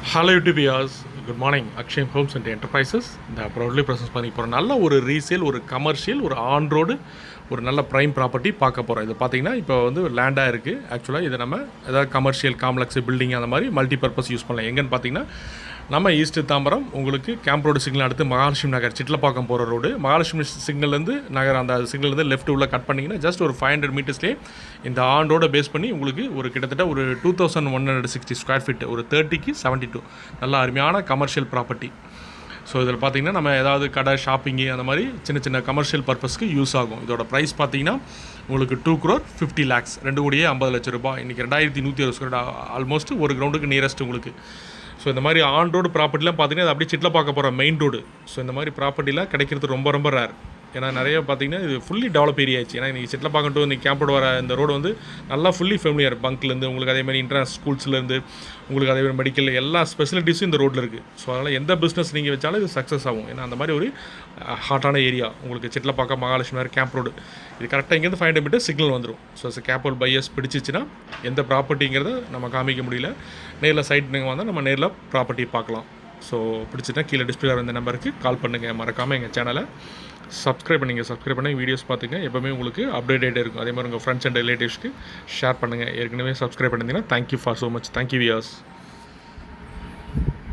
Hello youtubians, good morning. Akshay homes and enterprises இந்த proudly presents பண்ணி போகிறோம். நல்ல ஒரு ரீசேல், ஒரு கமர்ஷியல், ஒரு ஆன் ரோடு, ஒரு நல்ல ப்ரைம் ப்ராப்பர்ட்டி பார்க்க போகிறோம். இது பார்த்தீங்கன்னா இப்போ வந்து லேண்டாக இருக்குது. ஆக்சுவலாக இதை நம்ம ஏதாவது கமர்ஷியல் காம்ப்ளெக்ஸ், பில்டிங் அந்த மாதிரி மல்டி பர்பஸ் யூஸ் பண்ணலாம். எங்கன்னு பார்த்தீங்கன்னா நம்ம ஈஸ்ட் தாம்பரம், உங்களுக்கு கேம்ப் ரோடு சிக்னல் அடுத்து மகாலட்சுமி நகர் சிட்லப்பாக்கம் போகிற ரோடு. மகாலட்சுமி சிக்னல்லேருந்து நகர் அந்த சிக்னல்லேருந்து லெஃப்ட் உள்ள கட் பண்ணிங்கன்னா ஜஸ்ட் ஒரு 500 மீட்டர்ஸ்லேயே இந்த ஆன் ரோடை பேஸ் பண்ணி உங்களுக்கு ஒரு கிட்டத்தட்ட ஒரு 2160 ஸ்கொயர் ஃபீட், ஒரு 30க்கு 72 நல்ல அருமையான கமர்ஷியல் ப்ராப்பர்ட்டி. ஸோ இதில் பார்த்தீங்கன்னா நம்ம ஏதாவது கடை, ஷாப்பிங்கு அந்த மாதிரி சின்ன சின்ன கமர்ஷியல் பர்பஸ்க்கு யூஸ் ஆகும். இதோட ப்ரைஸ் பார்த்தீங்கன்னா உங்களுக்கு 2,50,00,000, 2,50,00,000 ரூபாய். இன்றைக்கி 2,160 ஸ்கொயர், ஆல்மோஸ்ட் ஒரு கிரவுண்டுக்கு நியரஸ்ட் உங்களுக்கு. ஸோ இந்த மாதிரி ஆன் ரோடு ப்ராப்பர்ட்டிலாம் பார்த்தீங்கன்னா அது அப்படியே சிட்டில் பார்க்க போகிற மெயின் ரோடு. ஸோ இந்த மாதிரி ப்ராப்பர்ட்டிலாம் கிடைக்கிறது ரொம்ப ரொம்ப ரேர். ஏன்னா நிறைய பார்த்தீங்கன்னா இது ஃபுல்லி டெவலப் ஏரியா ஆச்சு. ஏன்னா இன்றைக்கி சிட்டில் பார்க்கட்டும், இன்றைக்கி கேம்போடு வர இந்த ரோடு வந்து நல்லா ஃபுல்லி ஃபெமிலியர். பங்க்லேருந்து உங்களுக்கு அதேமாதிரி இன்டர்நேஷனல் ஸ்கூல்ஸ்லேருந்து உங்களுக்கு அதேமாதிரி மெடிக்கல் எல்லா ஸ்பெசிலிட்டிஸும் இந்த ரோட்டில் இருக்குது. ஸோ அதனால் எந்த பிஸ்னஸ் நீங்கள் வச்சாலும் இது சக்ஸஸ் ஆகும். ஏன்னா அந்த மாதிரி ஒரு ஹாட்டான ஏரியா உங்களுக்கு சிட்டில் பார்க்க மகாலட்சுமி நகர் கேம்ப் ரோடு. இது கரெக்டாக இங்கேருந்து 500 மீட்டர் சிக்னல் வந்துடும். ஸோ கேப்பல் பையர்ஸ் பிடிச்சிச்சின்னா எந்த ப்ராப்பர்ட்டிங்கிறத நம்ம காமிக்க முடியல, நேரில் சைட் நீங்கள் வந்தால் நம்ம நேரில் ப்ராப்பர்ட்டி பார்க்கலாம். ஸோ பிடிச்சிட்டா கீழே டிஸ்பிளே வர இந்த நம்பருக்கு கால் பண்ணுங்கள். மறக்காமல் எங்கள் சேனலை சப்ஸ்கிரைப் பண்ணி வீடியோஸ் பார்த்துங்க. எப்போவுமே உங்களுக்கு அப்டேட்டட் இருக்கும். அதே மாதிரி உங்கள் ஃப்ரெண்ட்ஸ் அண்ட் ரிலேட்டிவ்ஸ்க்கு ஷேர் பண்ணுங்கள். ஏற்கனவே சப்ஸ்கிரைப் பண்ணிங்கன்னா thank you for so much. Thank you wears.